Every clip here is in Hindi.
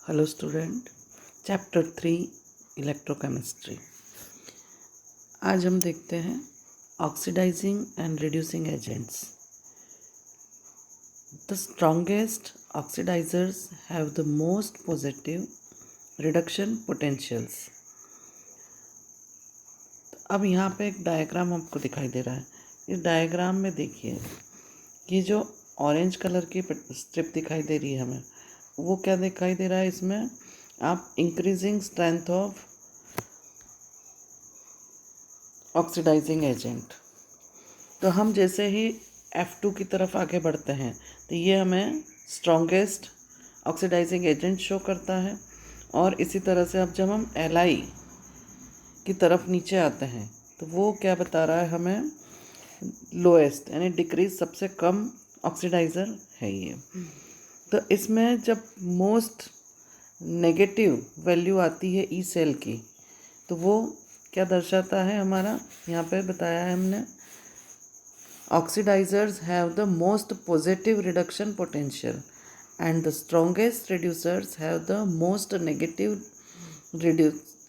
Hello student, chapter 3 electrochemistry. आज हम देखते हैं oxidising and reducing agents. The strongest oxidisers have the most positive reduction potentials. अब यहाँ पे एक डायग्राम आपको दिखाई दे रहा है। इस डायग्राम में देखिए, ये जो ऑरेंज कलर की स्ट्रिप दिखाई दे रही है हमें, वो क्या दिखाई दे रहा है? इसमें आप increasing strength of oxidizing agent. तो हम जैसे ही F2 की तरफ आगे बढ़ते हैं तो ये हमें स्ट्रॉन्गेस्ट ऑक्सीडाइजिंग एजेंट शो करता है। और इसी तरह से अब जब हम Li की तरफ नीचे आते हैं तो वो क्या बता रहा है हमें? लोएस्ट यानी डिक्रीज, सबसे कम ऑक्सीडाइज़र है ये। तो इसमें जब मोस्ट नेगेटिव वैल्यू आती है ई सेल की, तो वो क्या दर्शाता है हमारा? यहाँ पे बताया है हमने, oxidisers have the most positive reduction potential and the strongest reducers have the most negative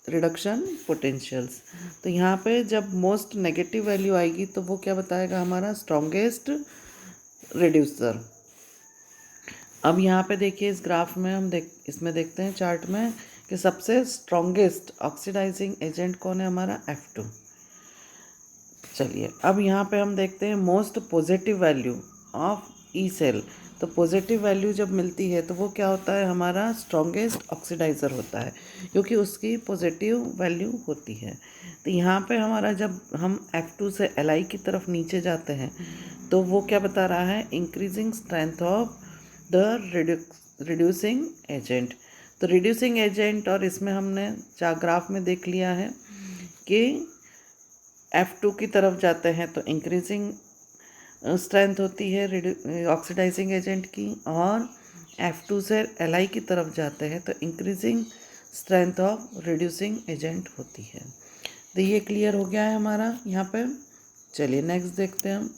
reduction potentials. तो यहाँ पे जब मोस्ट नेगेटिव वैल्यू आएगी तो वो क्या बताएगा हमारा? Strongest reducer. अब यहाँ पे देखिए, इस ग्राफ में हम इसमें देखते हैं चार्ट में कि सबसे स्ट्रॉन्गेस्ट ऑक्सीडाइजिंग एजेंट कौन है? हमारा F2। चलिए अब यहाँ पे हम देखते हैं most positive value of E cell. तो पॉजिटिव वैल्यू जब मिलती है तो वो क्या होता है? हमारा स्ट्रॉन्गेस्ट ऑक्सीडाइज़र होता है, क्योंकि उसकी पॉजिटिव वैल्यू होती है। तो यहाँ पे हमारा जब हम F2 से Li की तरफ नीचे जाते हैं तो वो क्या बता रहा है? Increasing strength of the reducing agent. तो रिड्यूसिंग एजेंट, और इसमें हमने ग्राफ में देख लिया है कि F2 की तरफ जाते हैं तो इंक्रीजिंग स्ट्रेंथ होती है ऑक्सीडाइजिंग एजेंट की, और F2 से Li की तरफ जाते हैं तो increasing strength of reducing agent होती है। तो ये क्लियर हो गया है हमारा यहाँ पे। चलिए नेक्स्ट देखते हैं हम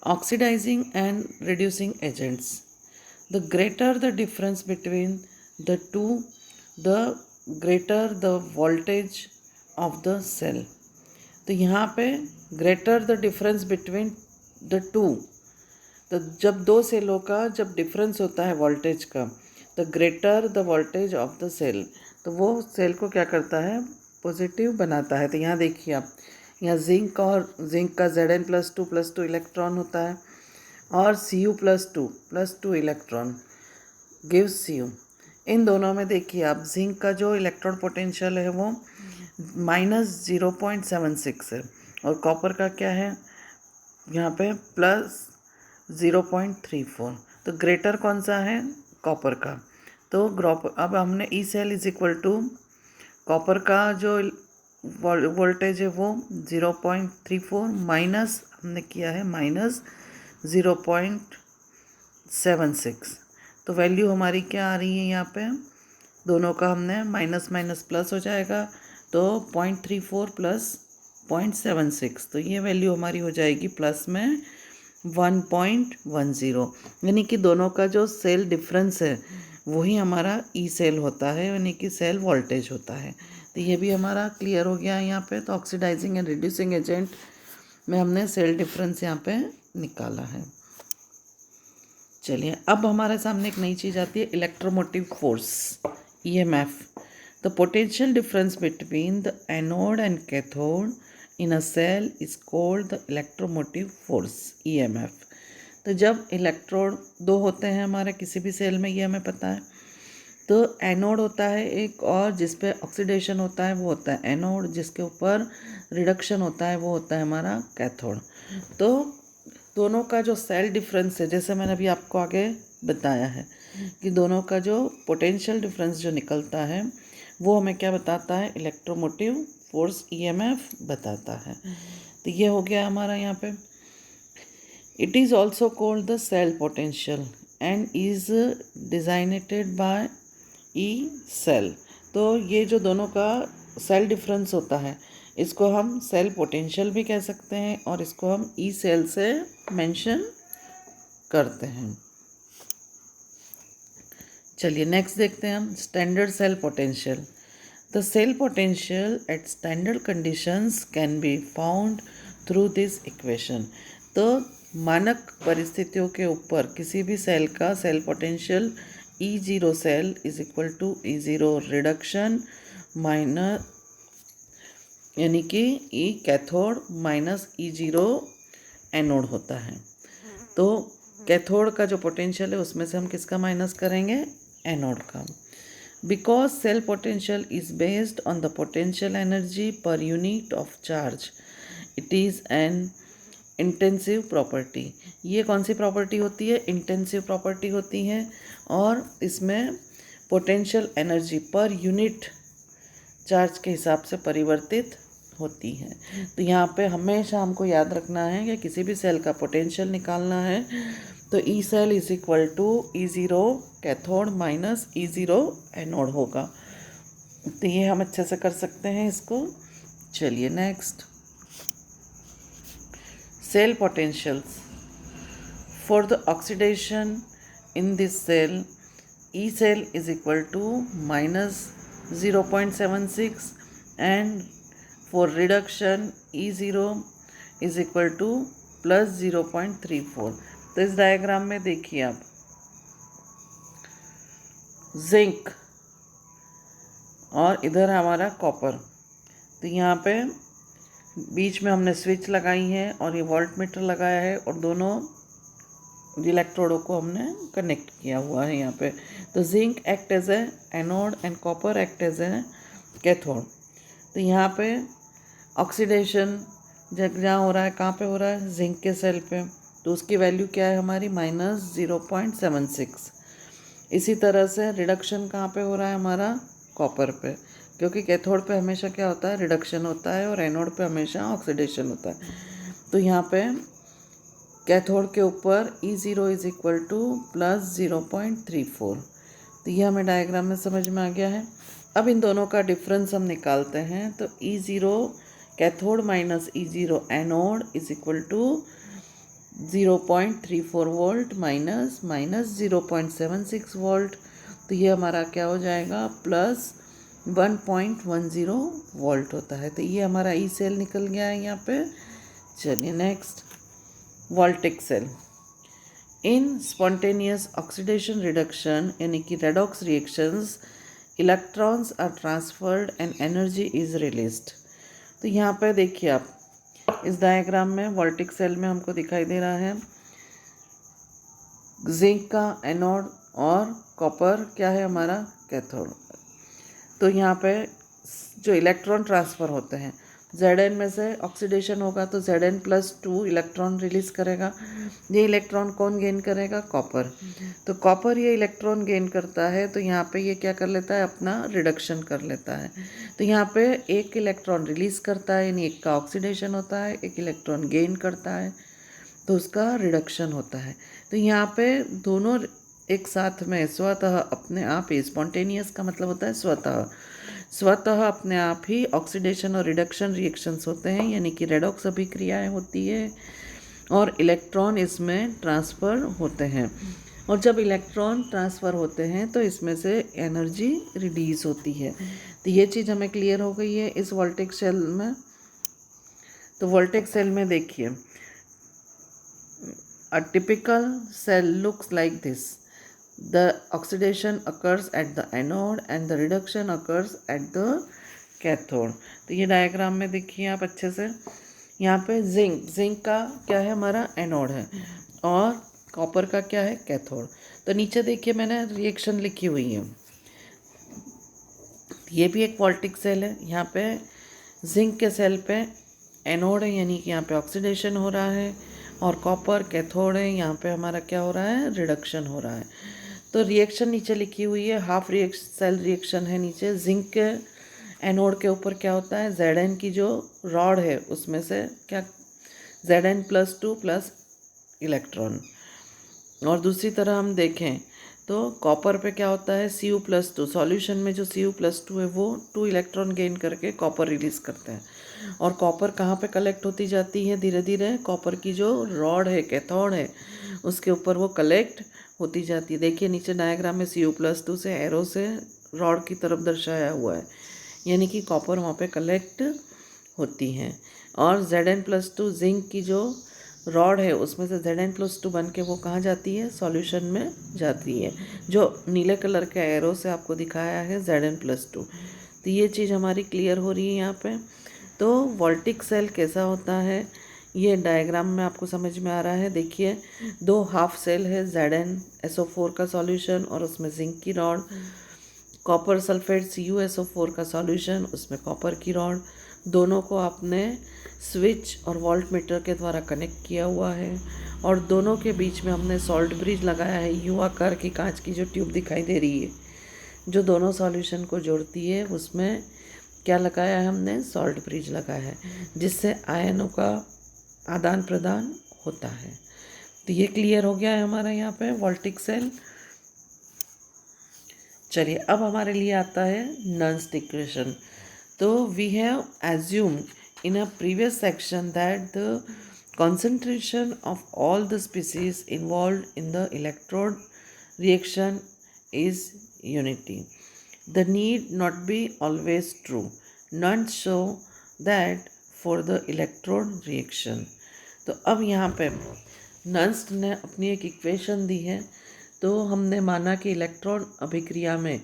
oxidizing and reducing agents. The greater the difference between the two, the greater the voltage of the cell. तो यहाँ पे greater the difference between the two, तो जब दो सेलों का जब डिफरेंस होता है वोल्टेज का, तो greater the voltage of the cell, तो वो सेल को क्या करता है? पॉजिटिव बनाता है। तो यहाँ देखिए आप, यहाँ जिंक का Zn+2 इलेक्ट्रॉन होता है, और Cu+2 इलेक्ट्रॉन गिव्स Cu। इन दोनों में देखिए आप, जिंक का जो इलेक्ट्रॉन पोटेंशियल है वो -0.76 है, और कॉपर का क्या है यहाँ पे? +0.34। तो ग्रेटर कौन सा है? कॉपर का। तो अब हमने E cell is equal to copper का जो वोल्टेज है वो 0.34 माइनस हमने किया है -0.76। तो वैल्यू हमारी क्या आ रही है यहाँ पे? दोनों का हमने माइनस माइनस प्लस हो जाएगा, तो 0.34 प्लस 0.76, तो ये वैल्यू हमारी हो जाएगी प्लस में 1.10। यानी कि दोनों का जो सेल डिफरेंस है वही हमारा ई सेल होता है, यानी कि सेल वोल्टेज होता है। तो ये भी हमारा क्लियर हो गया है यहाँ पे। तो ऑक्सीडाइजिंग एंड रिड्यूसिंग एजेंट में हमने सेल डिफरेंस यहाँ पे निकाला है। चलिए अब हमारे सामने एक नई चीज़ आती है, electromotive force, EMF। The potential difference between the anode and cathode in a cell is called the electromotive force, EMF। तो जब इलेक्ट्रोड दो होते हैं हमारे किसी भी सेल में, ये हमें पता है। तो एनोड होता है एक, और जिस पे ऑक्सीडेशन होता है वो होता है एनोड, जिसके ऊपर रिडक्शन होता है वो होता है हमारा कैथोड। तो दोनों का जो सेल डिफरेंस है, जैसे मैंने अभी आपको आगे बताया है कि दोनों का जो पोटेंशियल डिफरेंस जो निकलता है वो हमें क्या बताता है? इलेक्ट्रोमोटिव फोर्स, EMF बताता है। तो ये हो गया हमारा यहाँ पे। It is also called the cell potential and is designated by E cell. तो ये जो दोनों का सेल डिफरेंस होता है, इसको हम सेल पोटेंशियल भी कह सकते हैं, और इसको हम ई सेल से मेंशन करते हैं। चलिए नेक्स्ट देखते हैं हम standard cell potential. The cell potential at standard conditions can be found through this equation. तो मानक परिस्थितियों के ऊपर किसी भी सेल का cell potential E0 cell is equal to E0 reduction minus यानी कि E cathode minus E0 anode होता है। तो कैथोड का जो पोटेंशियल है उसमें से हम किसका माइनस करेंगे, एनोड का। Because cell potential is based on the potential energy per unit of charge, it is an intensive property. ये कौन सी प्रॉपर्टी होती है, इंटेंसिव प्रॉपर्टी होती है, और इसमें potential energy per unit charge के हिसाब से परिवर्तित होती है। तो यहाँ पे हमेशा हमको याद रखना है कि किसी भी सेल का पोटेंशियल निकालना है तो E cell is equal to E0 cathode minus E0 anode होगा। तो ये हम अच्छे से कर सकते हैं इसको। चलिए next, cell potentials for the oxidation in this cell, E cell is equal to minus 0.76 and for reduction E0 is equal to plus 0.34। तो इस डायग्राम में देखिए आप जिंक और इधर हमारा कॉपर। तो यहाँ पे बीच में हमने स्विच लगाई है और ये वोल्ट मीटर लगाया है और दोनों इलेक्ट्रोडों को हमने कनेक्ट किया हुआ है यहाँ पे। तो zinc act as a anode and copper act as a cathode. तो यहाँ पे ऑक्सीडेशन जहाँ हो रहा है, कहाँ पे हो रहा है, जिंक के सेल पे। तो उसकी वैल्यू क्या है हमारी, माइनस 0.76। इसी तरह से रिडक्शन कहाँ पे हो रहा है हमारा, कॉपर पे, क्योंकि कैथोड पे हमेशा क्या होता है, रिडक्शन होता है, और एनोड पे हमेशा ऑक्सीडेशन होता है। तो यहाँ पे कैथोड के ऊपर E0 is equal two plus 0.34। तो ये हमें डायग्राम में समझ में आ गया है। अब इन दोनों का डिफरेंस हम निकालते हैं। तो E0 cathode minus E0 anode is equal to 0.34 volt minus 0.76 volt. तो ये हमारा क्या हो जाएगा, प्लस 1.10 वोल्ट होता है। तो ये हमारा ई सेल निकल गया है यहाँ पे। चलिए next, voltaic cell. In spontaneous oxidation reduction यानी कि redox reactions, electrons are transferred and energy is released. तो यहाँ पे देखिए आप इस डायग्राम में वोल्टिक सेल में हमको दिखाई दे रहा है जिंक का एनोड और कॉपर क्या है हमारा, कैथोड। तो यहाँ पे जो इलेक्ट्रॉन ट्रांसफ़र होते हैं, Zn में से ऑक्सीडेशन होगा तो Zn+2 इलेक्ट्रॉन रिलीज़ करेगा। ये इलेक्ट्रॉन कौन गेन करेगा, कॉपर। तो कॉपर ये इलेक्ट्रॉन गेन करता है, तो यहाँ पे ये क्या कर लेता है, अपना रिडक्शन कर लेता है। तो यहाँ पे एक इलेक्ट्रॉन रिलीज़ करता है, यानी एक का ऑक्सीडेशन होता है, एक इलेक्ट्रॉन गेन करता है तो उसका रिडक्शन होता है। तो यहाँ पे दोनों एक साथ में स्वतः अपने आप ही, स्पॉन्टेनियस का मतलब होता है स्वतः अपने आप ही ऑक्सीडेशन और रिडक्शन रिएक्शंस होते हैं, यानी कि रेडॉक्स अभिक्रियाएं होती है और इलेक्ट्रॉन इसमें ट्रांसफ़र होते हैं। और जब इलेक्ट्रॉन ट्रांसफ़र होते हैं तो इसमें से एनर्जी रिलीज़ होती है। तो ये चीज़ हमें क्लियर हो गई है इस वोल्टिक सेल में। तो वोल्टिक सेल में देखिए, a typical cell looks like this. The oxidation occurs at the anode and the reduction occurs at the cathode। तो ये डायग्राम में देखिए आप अच्छे से, यहाँ पे जिंक का क्या है हमारा, एनोड है, और कॉपर का क्या है, कैथोड। तो नीचे देखिए मैंने रिएक्शन लिखी हुई है, ये भी एक वोल्टिक सेल है। यहाँ पे जिंक के सेल पे एनोड है, यानी कि यहाँ पे ऑक्सीडेशन हो रहा है, और कॉपर कैथोड है, यहाँ पे हमारा क्या हो रहा है, रिडक्शन हो रहा है। तो रिएक्शन नीचे लिखी हुई है, हाफ सेल रिएक्शन है नीचे। जिंक के एनोड के ऊपर क्या होता है, Zn की जो रॉड है उसमें से क्या, Zn+2 प्लस इलेक्ट्रॉन। और दूसरी तरह हम देखें तो कॉपर पे क्या होता है, Cu+2। सॉल्यूशन में जो Cu+2 है वो 2 इलेक्ट्रॉन गेन करके कॉपर रिलीज़ करते हैं। और कॉपर कहाँ पे कलेक्ट होती जाती है, धीरे धीरे कॉपर की जो रॉड है, कैथोड है, उसके ऊपर वो कलेक्ट होती जाती है। देखिए नीचे डायग्राम में Cu+2 से एरो से रॉड की तरफ दर्शाया हुआ है, यानी कि कॉपर वहाँ पे कलेक्ट होती हैं। और Zn+2 जिंक की जो रॉड है उसमें से Zn+2 बन के वो कहाँ जाती है, सॉल्यूशन में जाती है, जो नीले कलर के एरो से आपको दिखाया है Zn+2। तो ये चीज़ हमारी क्लियर हो रही है यहाँ पे। तो वोल्टिक सेल कैसा होता है ये डायग्राम में आपको समझ में आ रहा है। देखिए 2 हाफ सेल है, ZnSO4 का सॉल्यूशन और उसमें जिंक की रॉड, कॉपर सल्फेट CuSO4 का सॉल्यूशन, उसमें कॉपर की रॉड, दोनों को आपने स्विच और वोल्ट मीटर के द्वारा कनेक्ट किया हुआ है और दोनों के बीच में हमने सॉल्ट ब्रिज लगाया है, यू आकार की कांच की जो ट्यूब दिखाई दे रही है जो दोनों सॉल्यूशन को जोड़ती है, उसमें क्या लगाया है हमने, सॉल्ट ब्रिज लगाया है, जिससे आयनों का आदान प्रदान होता है। तो ये क्लियर हो गया है हमारा यहाँ पे वोल्टिक सेल। चलिए अब हमारे लिए आता है नन्स इक्वेशन। तो we have assumed in a previous section that the concentration of all the species involved in the electrode reaction is unity. The need not be always true. None show that for the electrode reaction. तो अब यहाँ पे नन्स ने अपनी एक इक्वेशन दी है। तो हमने माना कि इलेक्ट्रॉन अभिक्रिया में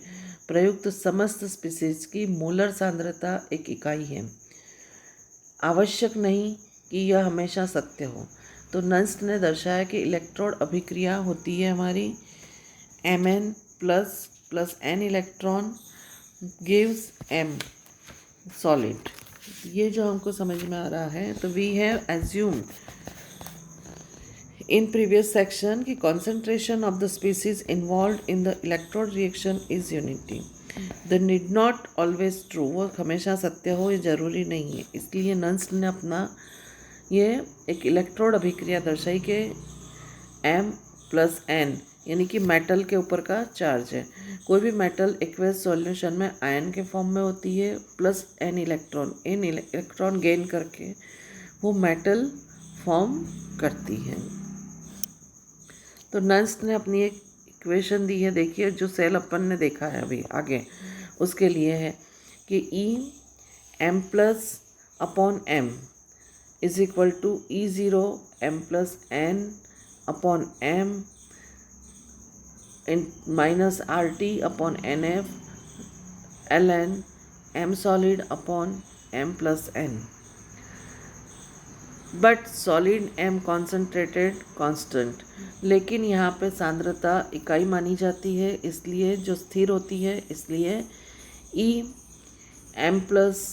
प्रयुक्त समस्त स्पीसीज की मोलर सांद्रता एक इकाई है। आवश्यक नहीं कि यह हमेशा सत्य हो। तो नन्स ने दर्शाया कि इलेक्ट्रोड अभिक्रिया होती है हमारी Mn plus n electron gives M solid. ये जो हमको समझ में आ रहा है, तो we have assumed in previous section कि concentration of the species involve in the electrode reaction is unity. The need not always true, वो हमेशा सत्य हो ये जरूरी नहीं है। इसलिए नन्स ने अपना ये एक इलेक्ट्रोड अभिक्रिया दर्शाई कि M प्लस N यानी कि मेटल के ऊपर का चार्ज है। कोई भी मेटल एक्वेस सॉल्यूशन में आयन के फॉर्म में होती है, प्लस N इलेक्ट्रॉन गेन करके वो मेटल फॉर्म करती है। तो नन्स ने अपनी एक इक्वेशन दी है, देखिए जो सेल अपन ने देखा है अभी आगे, उसके लिए है कि M plus upon M is equal to E0 M plus N upon M minus RT upon NF ln M solid upon M plus N। But solid M concentrated constant, लेकिन यहाँ पे सांद्रता इकाई मानी जाती है, इसलिए जो स्थिर होती है, इसलिए E M plus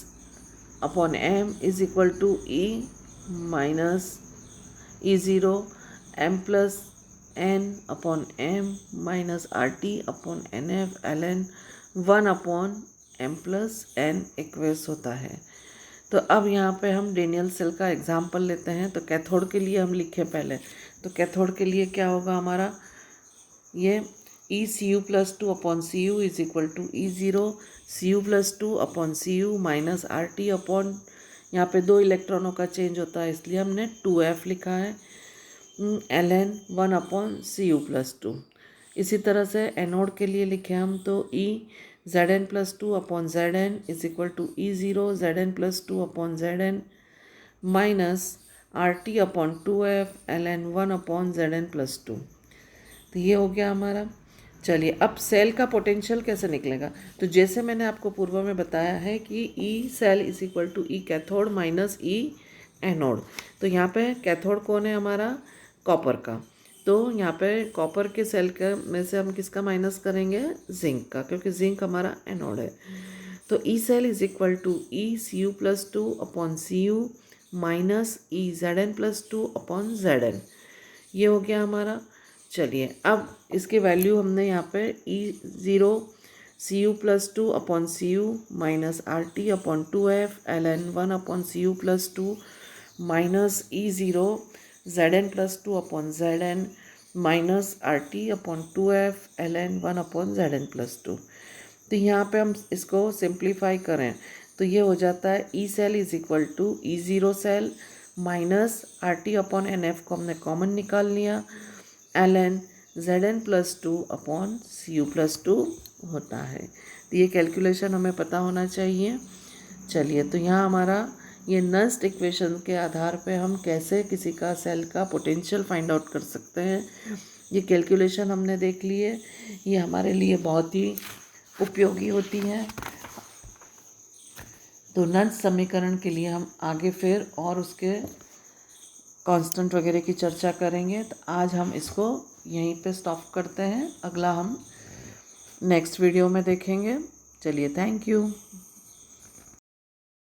upon M is equal to E minus E0 M plus N upon M minus RT upon NF ln 1 upon M plus N aqueous होता है। तो अब यहाँ पे हम डेनियल सेल का एग्जाम्पल लेते हैं। तो कैथोड के लिए हम लिखे पहले, तो कैथोड के लिए क्या होगा हमारा, ये ECu+2 upon Cu is equal to E0 Cu+2 upon Cu minus RT upon, यहाँ पे 2 इलेक्ट्रॉनों का चेंज होता है इसलिए हमने 2F लिखा है, ln 1 अपॉन Cu+2। इसी तरह से एनोड के लिए लिखे हम तो Zn+2 upon Zn is equal to E0 Zn+2 upon Zn minus RT upon 2F ln 1 upon Zn+2। तो ये हो गया हमारा। चलिए अब सेल का पोटेंशियल कैसे निकलेगा, तो जैसे मैंने आपको पूर्व में बताया है कि E cell is equal to E cathode minus E anode. तो यहाँ पे कैथोड कौन है हमारा, कॉपर का, तो यहाँ पे कॉपर के सेल के में से हम किसका माइनस करेंगे, जिंक का, क्योंकि जिंक हमारा एनोड है। तो E cell is equal to Cu+2 upon Cu माइनस Zn+2 अपॉन Zn। ये हो गया हमारा। चलिए अब इसकी वैल्यू हमने यहाँ पे E0 Cu+2 upon Cu minus RT upon 2F ln 1 upon Cu+2 minus E0 Zn+2 upon Zn minus RT upon 2F ln 1 upon Zn+2। तो यहाँ पे हम इसको सिंप्लीफाई करें तो ये हो जाता है E cell is equal to E0 cell minus RT upon NF को हमने कॉमन निकाल लिया ln Zn+2 अपॉन Cu+2 होता है। तो ये कैलकुलेशन हमें पता होना चाहिए। चलिए, तो यहाँ हमारा ये नस्ट इक्वेशन के आधार पे हम कैसे किसी का सेल का पोटेंशियल फाइंड आउट कर सकते हैं, ये कैलकुलेशन हमने देख ली है। ये हमारे लिए बहुत ही उपयोगी होती है। तो नस्ट समीकरण के लिए हम आगे फिर और उसके कांस्टेंट वगैरह की चर्चा करेंगे। तो आज हम इसको यहीं पे स्टॉप करते हैं, अगला हम नेक्स्ट वीडियो में देखेंगे। चलिए, थैंक यू।